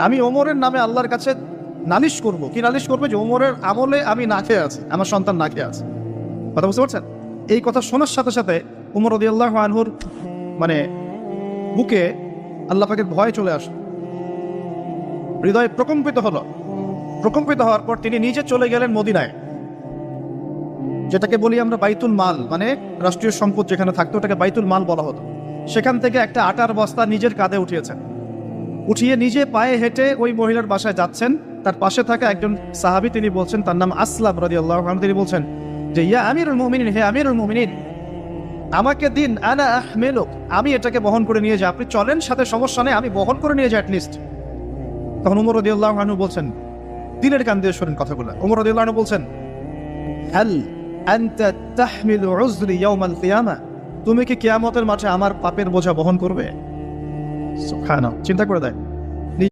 আমি ওমরের নামে আল্লাহর কাছে নালিশ করব। কি নালিশ করবে? যে ওমরের আমলে আমি না খেয়ে আছি, আমার সন্তান না খেয়ে আছে। কথা বুঝতে পারছেন? এই কথা শোনার সাথে সাথে উমর রাদিয়াল্লাহু আনহুর মানে বুকে আল্লাহ পাকের ভয় চলে আসে, হৃদয় প্রকম্পিত হলো। প্রকম্পিত হওয়ার পর তিনি নিজে চলে গেলেন মদিনায়, যেটাকে বলি আমরা বাইতুল মাল, মানে রাষ্ট্রীয় সম্পদ যেখানে থাকতো ওটাকে বাইতুল মাল বলা হতো। সেখান থেকে একটা আটার বস্তা নিজের কাঁধে উঠিয়েছেন, উঠিয়ে নিজে পায়ে হেঁটে ওই মহিলার বাসায় যাচ্ছেন। তার পাশে থাকা একজন সাহাবী, তিনি বলছেন, তার নাম আসলাম রাদিয়াল্লাহু আনহু, তিনি বলছেন যে ইয়া আমিরুল মুমিনিন, হে আমিরুল মুমিনিন, আমাকে দিন, আনা আহমেলুক, আমি এটাকে বহন করে নিয়ে যাই। আপনি চলেন, সাথে সমস্যা নেই, আমি বহন করে নিয়ে যাই অ্যাটলিস্ট। তখন ওমর রাদিয়াল্লাহু আনহু বলছেন, দিলের কান দিয়ে শোনেন কথাগুলো। ওমর রাদিয়াল্লাহু আনহু বলছেন, হাল আনতা তাহমিলু উযরি ইয়াউমাল কিয়ামা, তুমি কি কিয়ামতের মাঠে আমার পাপের বোঝা বহন করবে? সুবহানাল্লাহ, চিন্তা করে দেয়।